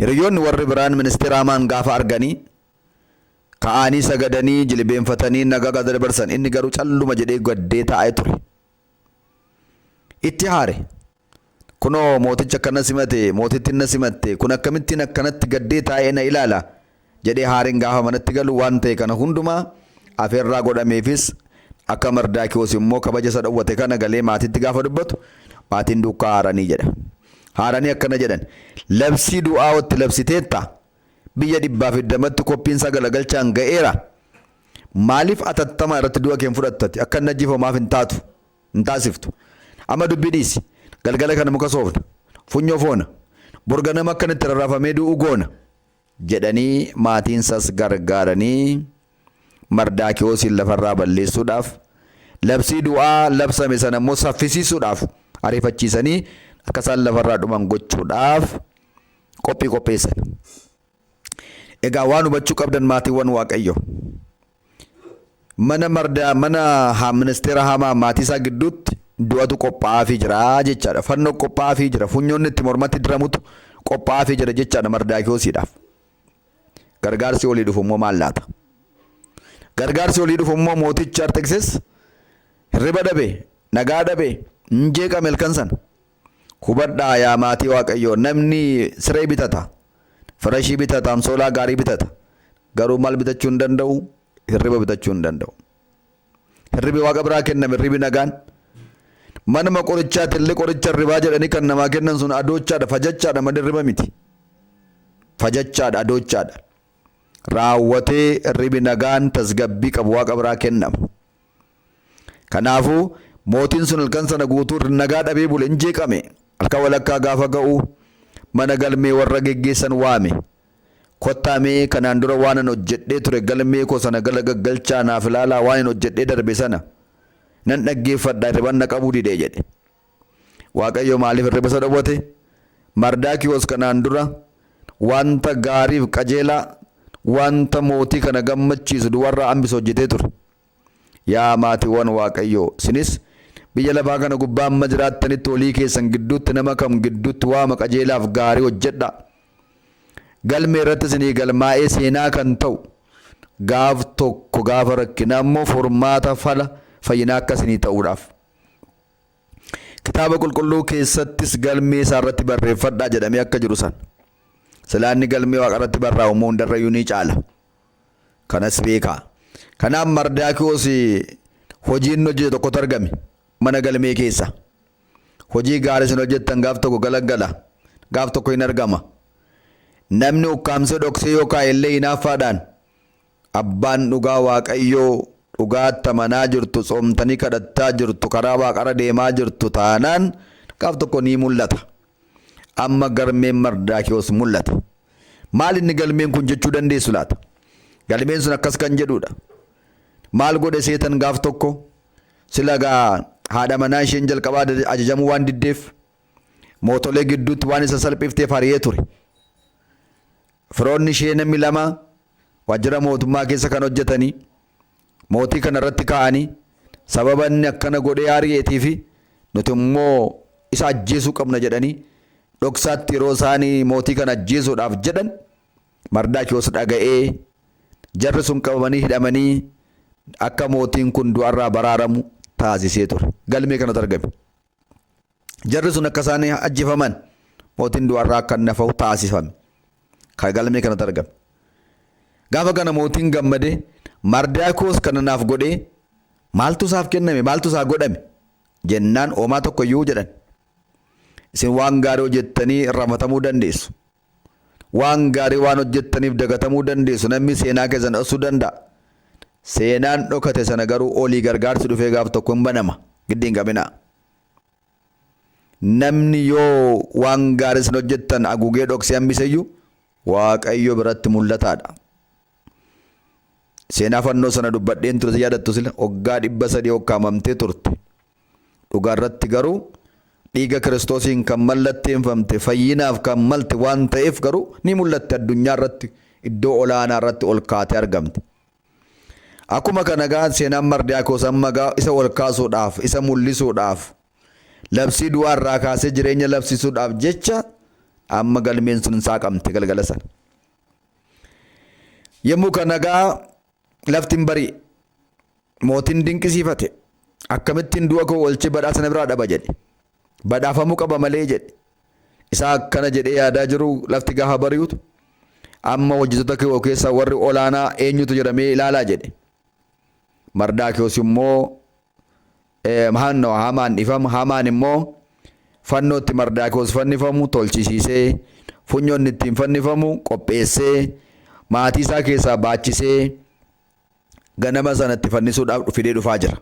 Hiriyoonni warri biraan ministeera Haamaan gaafa arganii ka'anii sagadanii jilbeenfatanii nagaa gada dabarsan. Inni garuu calluma jedhee gaddee taa'ee ture. Itti haare. Kunoo mooticha akkana simate, mootittiin na simatte, kun akkamittiin akkanatti gaddee taa'ee na ilaala jedhee haareen gaafa manatti galu waan ta'e kana hundumaa afeerraa godhameefis akka Mardaakiyoos immoo kabaja isa dhowwate kana galee maatiitti gaafa dubbatu maatiin duukaa haaranii jedha. Haaranii akkana jedhan, labsii du'aa watti labsiteetta biyya 120tti qophiin sagalagalchaan ga'eera. Maaliif atattama irratti du'a kee fudhattati akka inni ajjeefamaaf hin taasiftu. Amma dubbii dhiisi. Galgala kana muka soofna, funyoo foona, borganama akkanitti rarraafamee du'u goona jedhanii maatiinsas gargaaranii Mardaakiyoosin lafarraa balleessuudhaaf labsii du'aa labsame sana immoo saffisiisuudhaaf ariifachiisanii akka isaan lafarraa dhuman gochuudhaaf qopheessan. Egaa waan hubachuu qabdan maatiiwwan Waaqayyo, mana ministeera Haamaa maatii isaa gidduutti du'atu qophaa'aafii jira jechaadha. Fannoo qophaa'aafii jira. Funyoonni itti mormatti diramutu qophaa'aafii jira jechaadha Mardaakiyoosiidhaaf. Gargaarsi olii dhufu immoo maal laata? Gargaarsi olii dhufu immoo mootichi Arxeksis hirriba dhabe, nagaa dhabe, hin jeeqame halkan sana. Hubadhaa yaa maatii Waaqayyoo, namni siree bitata, firashii bitata, amsoolaa gaarii bitata. Garuu maal bitachuu hin danda'u? Hirriba bitachuu hin danda'u. Hirribi Waaqa biraa kenname, hirribi nagaan. Manuma qorichaatti illee qoricha hirribaa jedhanii kan namaa kennan sun adoochaadha, fajachaadha, madirriba miti. Fajachaadha, adoochaadha. Raawwatee hirribi nagaan tasgabbii qabu Waaqa biraa kennama. Kanaafuu mootiin sun halkan sana guutuu nagaa dhabee bule, hin jeeqame. Halkan walakkaa gaafa ga'u mana galmee warra geggeessan waame. Kottaamee kanaan dura waan an hojjedhee ture galmee koo sana gala gaggalchaa naaf ilaalaa waan an hojjedhee darbe sana nan dhaggeeffadha, hirriban na qabuu didee jedhe. Waaqayyo maaliif hirriba isa dhowwate? Mardaakiyoos kanaan dura wanta gaariif qajeelaa wanta mootii kana gammachiisu duwarraa hambisa hojjetee ture. Yaa maatiiwwan Waaqayyo, sinis biyya lafaa kana gubbaa amma jiraattanitti olii keessan gidduutti nama kam gidduutti waama qajeelaaf gaarii hojjedha. Galmee irratti isinii galmaa'ee seenaa kan ta'u gaaf tokko gaafa rakkinaa immoo furmaata fala fayyinaa akka isinii ta'uudhaaf. Kitaaba qulqulluu keessattis galmee isaa irratti barreeffadhaa jedhamee akka jiru san. Silaanni galmee Waaqa irratti barraa'u immoo hundarrayyuu ni caala. Kanas beekaa. Kanaaf Mardaakiyoos hojiin hojjete tokkotu argame mana galmee keessa. Hojii gaarii isin hojjettan gaaf tokko galagala, gaaf tokko hin argama. Namni ukkaamsee dhoksee yookaan illee hinaaffaadhaan abbaan dhugaa Waaqayyoo dhugaatti amanaa jirtu, soomtanii kadhattaa jirtu, karaa Waaqarra deemaa jirtu taanaan gaaf tokko ni mul'ata. Amma galmeen Mardaakiyoos mul'ata. Maal inni galmeen kun jechuu dandeessu laata? Galmeen sun akkas kan jedhudha. Maal godhe seetan gaaf tokko silagaa haadha manaa isheen jalqabaa ajajamuu waan diddeef mootolee gidduutti waan isa salphifteef ari'ee ture. Firoonni ishee namni lama waajjira mootummaa keessa kan hojjetanii mootii kana irratti ka'anii sababa inni akkana godhee ari'eetii fi nuti immoo isa ajjeesuu qabna jedhanii dhoksaatti yeroo isaanii mootii kana ajjeesuudhaaf jedhan Mardaakiyoos dhaga'ee jarri sun qabamanii hidhamanii akka mootiin kun du'arraa baraaramu taasisee ture. Galmee kanatu argame. Jarri sun akka isaan ajjeefaman mootiin du'arraa akka nafahu taasifame. Kan galmee kanatu argame. Gaafa kana mootiin gammadee Mardaakiyoos kana naaf godhee maaltu isaaf kenname, maaltu isaaf godhame jennaan oomaa tokko iyyuu jedhan. Isin waan gaarii hojjettanii irraanfatamuu dandeessu. Waan gaarii waan hojjettaniif dagatamuu dandeessu. Namni seenaa keessan dhokasuu danda'a. Seenaan dhokate sana garuu olii gargaarsi dhufee gaaf tokko hin banama. Giddi hin qabinaa. Namni yoo waan gaarii isin hojjettan haguugee dhoksee hambiseyyuu Waaqayyo biratti mul'ataadha. Seenaa fannoo sana dubbadheen ture yaadattu sila waggaa 300 hokkaamamtee turte. Dhugaarratti garuu dhiiga Kiristoosiin kan mallatteeffamte fayyinaaf kan malte waan ta'eef garuu ni mul'atte addunyaa irratti iddoo olaanaa irratti ol kaatee argamte. Akkuma kana gaa seenaan Mardaakiyoos amma gaa isa ol kaasuudhaaf isa mul'isuudhaaf labsii du'aa irraa kaasee jireenya labsisuudhaaf jecha amma galmeen sun saaqamte galgala sana. Yommuu kana gaa laftiin barii mootiin dinqisiifate akkamittiin du'a koo oolchee badhaasa na biraa dhaba jedhe. Badhaafamuu qaba malee jedhe. Isaa akkana jedhee yaadaa jiru lafti gaafa bari'utu amma hojjettoota koo keessa warri olaanaa eenyutu jedhamee ilaalaa jedhe. Mardaakiyoos immoo Hamaan dhifamu. Hamaan immoo fannootti Mardaakiyoos fannifamu tolchisiisee funyoonni ittiin fannifamu qopheessee maatii isaa keessaa baachisee ganama sanatti fannisuudhaaf fidee dhufaa jira.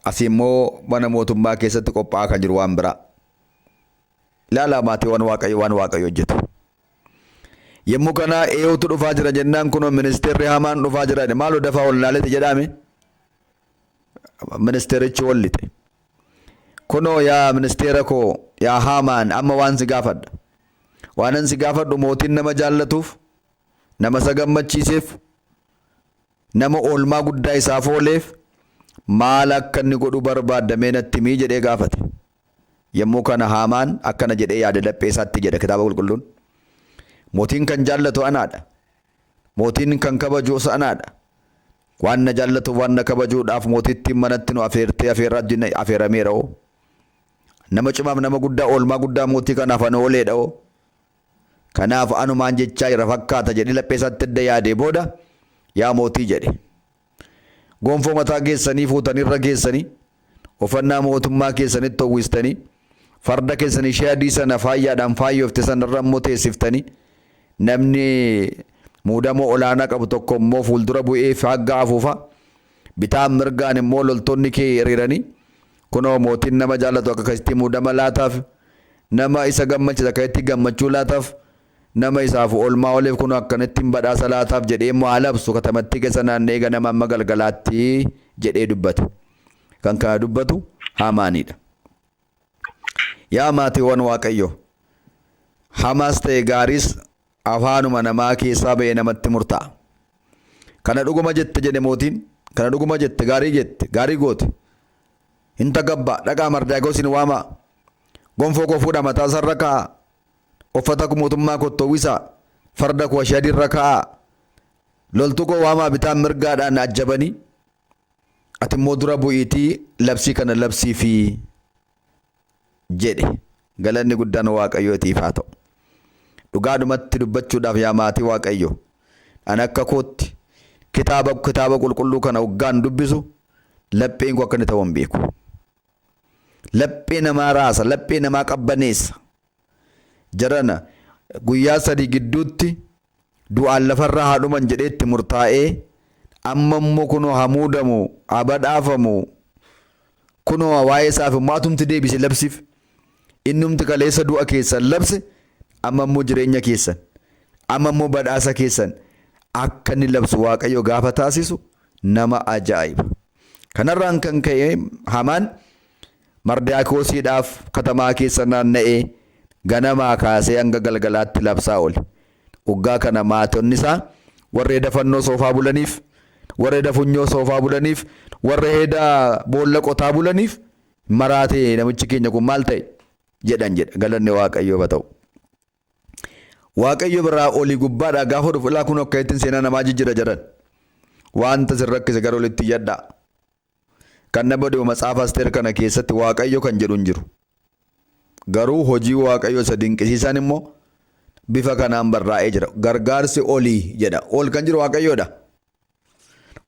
Asii immoo mana mootummaa keessatti qophaa'aa kan jiru waan biraa. Ilaalaa maatii waan waaqayyo hojjetu. Yommuu kana eeyuutu dhufaa jira jennaan kunoo ministeerri Hamaan dhufaa jira. Maaloo dafaa ol ilaalete jedhame. Ministeerichi wallite. Kunoo yaa ministeera koo yaa Hamaan amma waan si gaafadha. Waanan si gaafadhu mootiin nama jaallatuuf, nama isa gammachiiseef, nama oolmaa guddaa isaaf ooleef maal akka inni godhu barbaadamee natti himi jedhee gaafate. Yommuu kana Hamaan akkana jedhee yaada laphee isaatti jedha kitaaba qulqulluun. Mootiin kan jaallatu anaadha. Mootiin kan kabaju anaadha. Waan na jaallatu waan na kabajuudhaaf mootitti manatti nu afeertee afeerameera oo. Nama cimaaf nama guddaa oolmaa guddaa mootii kanaaf ana ooleedha oo. Kanaaf anumaan jechaa jira fakkaata jedhee laphee isaatti edda yaadee booda yaa mootii jedhe. Gonfoo mataa keessanii fuutanirra keessanii uffannaa mootummaa keessanitti uwwistanii farda keessanii ishee adii sana faayyaadhaan faayyoofte sanarra immoo teessiftanii namni muudamoo olaanaa qabu tokko immoo fuuldura bu'ee hagga afuufa bitaan mirgaan immoo loltoonni kee hiriiranii kunoo mootiin nama jaallatu akka akkasitti muudama laataaf nama isa gammachisa akka itti gammachuu laataaf nama isaaf oolmaa ooleef kunoo akkanattiin badhaasa laataaf jedhee immoo alabsu katamatti keessa naannee ganama amma galgalaatti jedhee dubbate. Kan kana dubbatu Haamaanidha. Yaa maatiiwwan Waaqayyo hamaas ta'e gaariis afaanuma namaa keessaa ba'ee namatti murtaa'a. Kana dhuguma jette jedhe mootiin. Kana dhuguma jette gaarii goote. Hin tagabbaa dhaqaa Mardaakiyoos hin waamaa. Gonfoo koo fuudha mataa isaarra kaa'a. Uffata mootummaa koo uwwisaa. Farda koo ashee adiirra kaa'a. Loltuu koo waamaa bitaan mirgaadhaan ajjabanii. Ati immoo dura bu'iitii labsii kana labsiifi jedhe. Galanni guddaan Waaqayyootiif haa ta'u. Dhugaadhumatti dubbachuudhaaf yaa maatii Waaqayyo. Ani akka kootti kitaaba qulqulluu kana waggaan dubbisu lapheen koo akka inni ta'u hin beeku. Laphee namaa raasa, laphee namaa qabbaneessa. Jarana guyyaa 3 gidduutti du'aan lafarraa haadhuman jedheetti murtaa'ee amma immoo kunoo hamuudamu abadhaafamu kunoo waa'ee isaaf maatumti deebise labsiif innumti kaleessa du'a keessan labse amma immoo jireenya keessan amma immoo badhaasa keessan akka inni labsu Waaqayyo gaafa taasisu nama ajaa'iba. Kanarraan kan ka'e Hamaan Mardaakiyoosiidhaaf katamaa keessa naanna'ee ganamaa kaasee hanga galgalaatti labsaa oole. Waggaa kana maatonni isaa warra dafannoo soofaa bulaniif warra funyoo soofaa bulaniif warra heedaa boolla qotaa bulaniif maraatee namichi keenya kun maal ta'e jedhan jedha. Galanni Waaqayyoof haa ta'u. Waaqayyo biraa olii gubbaadhaa gaafa dhufu ilaa kun akka ittiin seenaa namaa jijjiira jedhan wanta sin rakkise gara olitti yaddaa. Kan nama dhibu Matsaafa Asteer kana keessatti Waaqayyo kan jedhu hin jiru. Garuu hojii Waaqayyo isa dinqisiisan immoo bifa kanaan barraa'ee jira. Gargaarsi olii jedha. Ol kan jiru Waaqayyoodha.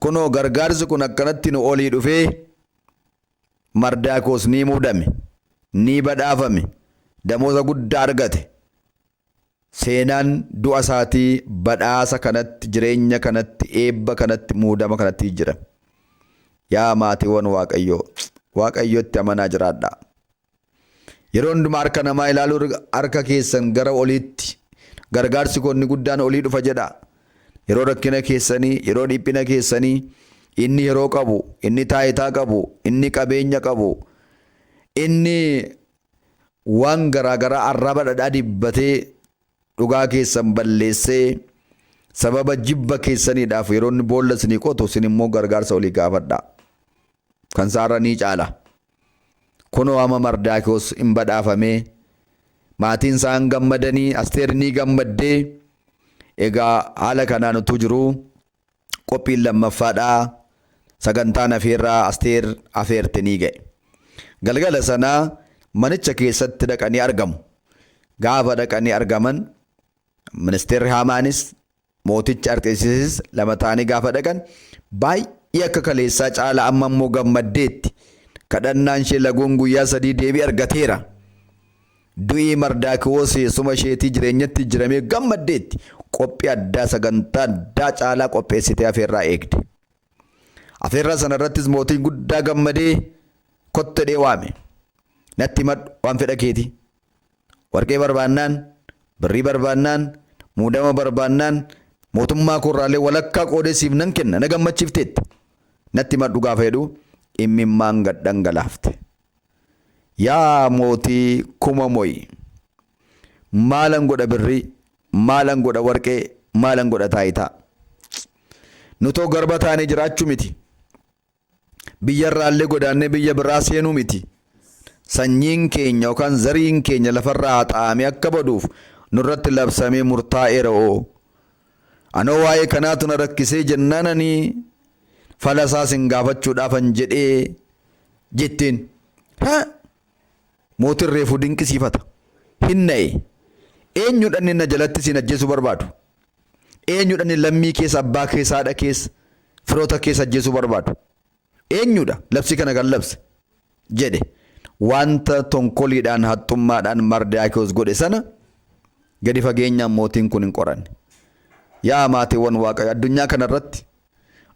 Kunoo gargaarsi kun akkanatti nu olii dhufee Mardaakiyoos ni muudame, ni badhaafame, damooza guddaa argate. Seenaan du'a isaatii badhaasa kanatti, jireenya kanatti, eebba kanatti, muudama kanatti jira. Yaa maatiiwwan Waaqayyoo, Waaqayyotti amanaa jiraadhaa. Yeroo hundumaa harka namaa ilaaluu harka keessan gara oliitti gargaarsi konni guddaan olii dhufa jedha. Yeroo rakkina keessanii, yeroo dhiphina keessanii, inni yeroo qabu, inni taayitaa qabu, inni qabeenya qabu, inni waan garaagaraa arraba dhadhaa dibbatee dhugaa keessan balleessee sababa jibba keessaniidhaaf yeroo inni boolla isinii qotu isin immoo gargaarsa olii gaafadhaa. Kan saara ni caala. Kunoo amma Mardaakiyoos hin badhaafamee maatiin isaan gammadanii Asteer ni gammaddee. Egaa haala kanaan utuu jiru qophiin lammaffaadhaa sagantaan afeerraa Asteer afeerte ni ga'e. Galgala sanaa manicha keessatti dhaqanii argamu. Gaafa dhaqanii argaman ministeerri Haamaanis mooticha Arxeeksis lama ta'anii gaafa dhaqan baay'ee akka kaleessaa caala amma immoo gammaddeetti. Kadhannaan ishee laguun guyyaa 3 deebii argateera. Du'ii Mardaakiyoos eessuma isheetii jireenyatti jiramee gammaddeetti. Qophii addaa sagantaa addaa caalaa qopheessitee afeerraa eegde. Afeerraa sanarrattis mootiin guddaa gammadee kottedhee waame. Natti madhu waan fedha keeti. Warqee barbaannaan, birrii barbaannaan, muudama barbaannaan, mootummaa koorraalee walakkaa qoodee siif nan kenna na gammachiifteetti. Natti madhu gaafa jedhu imimmaan gad dhangalaafte. Yaa mootii kuma mo'i. Maalan godha birrii, maalan godha warqee, maalan godha taayitaa. Nutoo garba taanee jiraachuu miti. Biyyarraallee godaannee biyya biraa seenuu miti. Sanyiin keenya yookaan zariin keenya lafarraa haxaa'amee akka baduuf nurratti labsamee murtaa'eera oo. Anoo waa'ee kanaatu na rakkisee jennaananii fala isaas hin gaafachuudhaafan jedhee jetteen. Mootiin reefuu dinqisiifata. Hinna'e. Eenyudhaan inni na jalatti siin ajjeesuu barbaadu? Eenyudhaan lammii keessa abbaa keessa haadha keessa firoota keessa ajjeesuu barbaadu? Eenyudha labsi kana kan labse jedhe. Wanta tonkoliidhaan haxxummaadhaan Mardaakiyoos godhe sana gadi fageenyaan mootiin kun hin qoranne. Yaa maatiiwwan Waaqayyo addunyaa kanarratti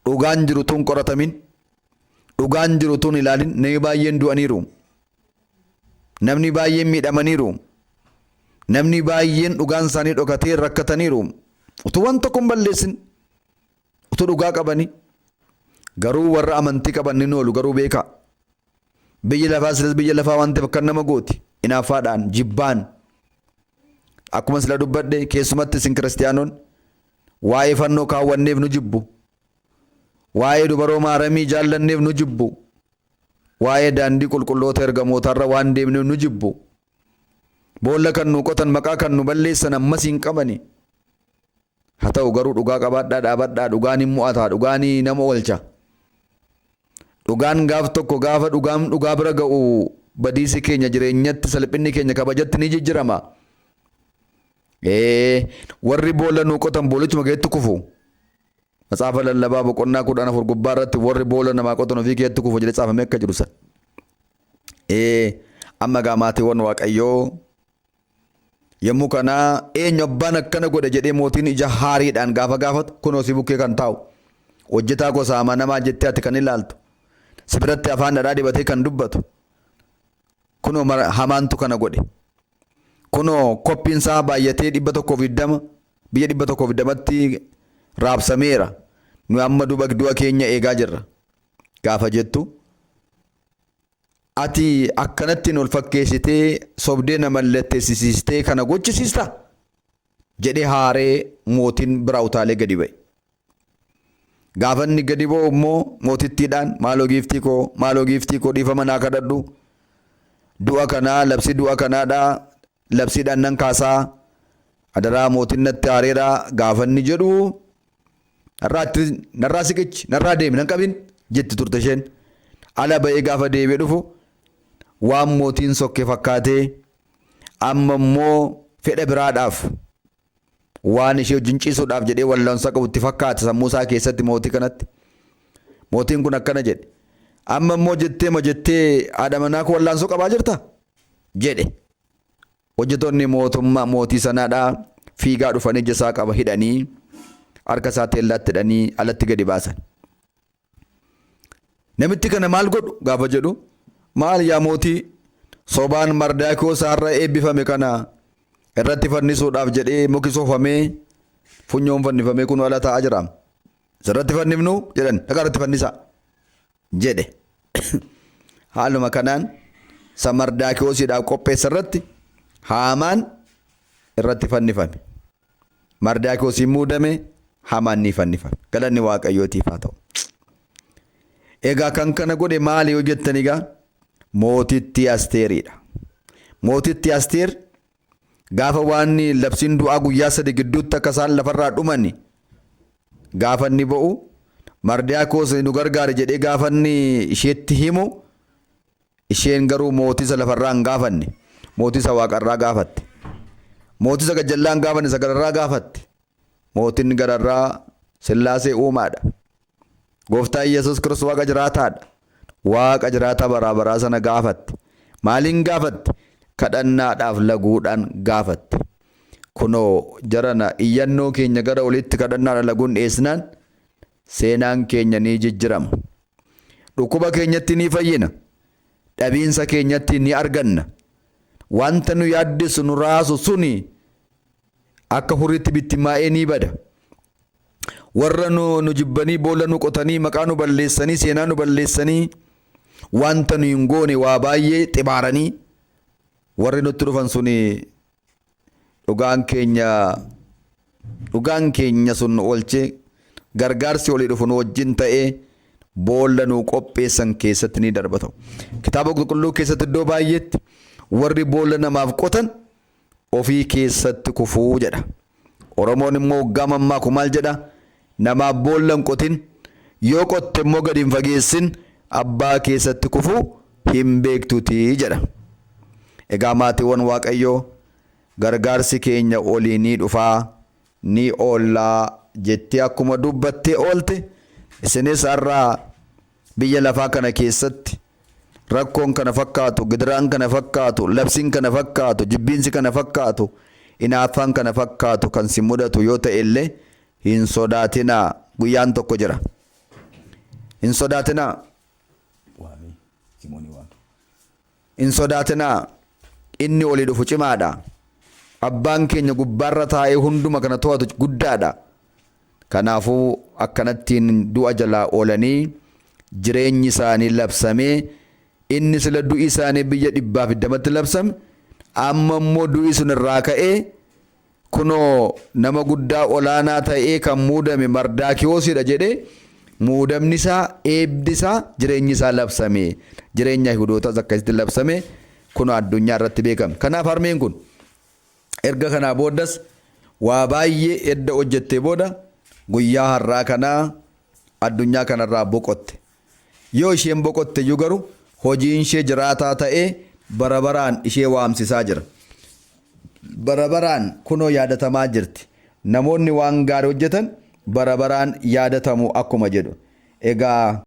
dhugaan jiru tun qoratamin, dhugaan jiru tun ilaalin namni baay'een du'aniiru. Namni baay'een miidhamaniiru. Namni baay'een dhugaan isaanii dhokatee rakkataniiru. Utuu waan tokko hin balleessin, utuu dhugaa qabani. Garuu warra amantii qaban ni oolu garuu beeka. Biyya lafaa silas biyya lafaa waan ta'eef kan nama gooti. Inaaffaadhaan jibbaan. Akkuma sila dubbadhe keessumatti isin kiristaanoon waa'ee fannoo kaawwanneef nu jibbu. Waa'ee dubaroo maaramii jaallanneef nu jibbu. Waa'ee daandii qulqulloota ergamootarra waan deemneef nu jibbu. Boolla kan nu qotan maqaa kan nu balleessan ammas hin qabani. Haa ta'u garuu dhugaa qabaadhaa dhaabadhaa dhugaan hin mo'ata dhugaan nama oolcha. Dhugaan gaaf tokko gaafa dhugaa bira ga'u badiisi keenya jireenyatti salphinni keenya kabajatti ni jijjirama. Warri boolla nu qotan boolichuma keessatti kufu. Matsaafa lallabaa boqonnaa 14 gubbaa irratti warri boolla namaa qotan ofii keessatti kufu jedhee caafamee akka jiru san. Amma gaa maatiiwwan Waaqayyoo yommuu kana eenyu abbaan akkana godhe jedhee mootiin ija haariidhaan gaafa gaafatu kunoo si bukkee kan taa'u. Hojjetaa gosa amanamaa jettee ati kan ilaaltu. Sibiratti afaan dhadhaa dibatee kan dubbatu. Kunoo hamaantu kana godhe. Kunoo koppiinsaa baay'atee 120 biyya 120tti raabsameera. Nu amma du'a keenya eegaa jirra. Gaafa jettu ati akkanattiin ol fakkeessitee sobdee nama mallatteessistee kana gochisiista jedhee haaree mootiin biraa utaalee gadi ba'e. Gaafa inni gadi ba'u immoo mootittiidhaan maaloo giiftii koo dhiifama naa kadhadhu. Du'a kanaa labsi du'a kanaadhaa labsiidhaan nan kaasaa adaraa mootiin natti haareedhaa gaafa inni jedhu narraa siqichi narraa deemi nan qabin jetti turte isheen. Ala ba'ee gaafa deebi'ee dhufu waan mootiin sokke fakkaatee amma immoo fedha biraadhaaf waan ishee wajjin ciisuudhaaf jedhee walloonsa qabutti fakkaata sammuu isaa keessatti mootii kanatti. Mootiin kun akkana jedhe. Amma immoo jettee haadha manaa koo wallaansoo qabaa jirta jedhe. Hojjetoonni mootummaa mootii sanaadhaa fiigaa dhufanii ija isaa qaba hidhanii harka isaa teellaatti hidhanii alatti gadi baasan. Namichi kana maal godhu gaafa jedhu maal yaa mootii sobaan Mardaakiyoos har'a eebbifame kana irratti fannisuudhaaf jedhee muki soofamee funyoon fannifamee kun ala taa'aa jira. Sirratti fannifnu jedhan dhagaa irratti fannisaa jedhe. Haaluma kanaan Mardaakiyoosiidhaaf qopheessa irratti Haamaan irratti fannifame. Mardaakiyoosiin muudame Haamaan ni fannifame. Galanni Waaqayyootiif haa ta'u. Egaa kan kana godhe maali yoo jettan egaa mootittii Asteeriidha. Mootittii Asteer gaafa waan labsiin du'aa guyyaa 3 gidduutti akka isaan lafarraa dhuman gaafa inni ba'u Mardaakiyoos nu gargaare jedhee gaafa inni isheetti himu isheen garuu mootisa lafarraa hin gaafanne mootisa waaqarraa gaafatte. Mootisa gajjallaan gaafanne isa gararraa gaafatte. Mootiin gararraa Sillaasee uumaadha. Gooftaan Yesuus Kiristoos waaqa jiraataadha. Waaqa jiraata baraa baraa sana gaafatte. Maaliin gaafatte? Kadhannaadhaaf laguudhaan gaafatte. Kunoo jarana iyyannoo keenya gara olitti kadhannaadhaan laguun dhiyeessinaan seenaan keenya ni jijjirama. Dhukkuba keenyatti ni fayyina. Dhabiinsa keenyatti ni arganna. Wanta nu yaaddisu nu raasu suni akka hurriitti bittimmaa'ee ni bada. Warra nu jibbanii boolla nu qotanii maqaa nu balleessanii seenaa nu balleessanii wanta nu hin goone waa baay'ee xibaaranii warri nutti dhufan suni dhugaan keenya sun oolchee gargaarsi olii dhufu nu wajjin ta'ee boolla nu qopheessan keessatti ni darbatu. Kitaaba qulqulluu keessatti iddoo baay'eetti warri boolla namaaf qotan ofii keessatti kufuu jedha. Oromoon immoo gaamammaa maal jedha? Namaaf boolla hin qotin yoo qotte immoo gadi hin fageessin abbaa keessatti kufuu hin beektuutii jedha. Egaa maatiiwwan Waaqayyoo gargaarsi keenya olii ni dhufaa ni oollaa jettee akkuma dubbattee oolte isinis har'aa biyya lafaa kana keessatti rakkoon kana fakkaatu, gidiraan kana fakkaatu, labsiin kana fakkaatu, jibbiinsi kana fakkaatu, inaaffaan kana fakkaatu kan si mudatu yoo ta'e illee hin sodaatinaa. Guyyaan tokko jira. Hin sodaatinaa. Hin sodaatinaa. Inni olii dhufu cimaadha. Abbaan keenya gubbaarra taa'ee hunduma kana to'atu guddaadha. Kanaafuu akkanattiin du'a jalaa oolanii jireenyi isaanii labsamee inni sila du'i isaanii biyya 120tti labsame amma immoo du'i sun irraa ka'ee kunoo nama guddaa olaanaa ta'ee kan muudame Mardakiyoosidha jedhee muudamni isaa eebbi isaa jireenyi isaa labsame jireenya Yihuudootaas akkasitti labsame kunoo addunyaa irratti beekame. Kanaaf harmeen kun erga kanaa booddas waa baay'ee edda hojjettee booda guyyaa har'aa kanaa addunyaa kanarraa boqotte. Yoo isheen boqotte iyyuu garuu hojiin ishee jiraataa ta'ee barabaraan ishee waamsisaa jira. Barabaraan kunoo yaadatamaa jirti. Namoonni waan gaarii hojjetan barabaraan yaadatamu akkuma jedhu. Egaa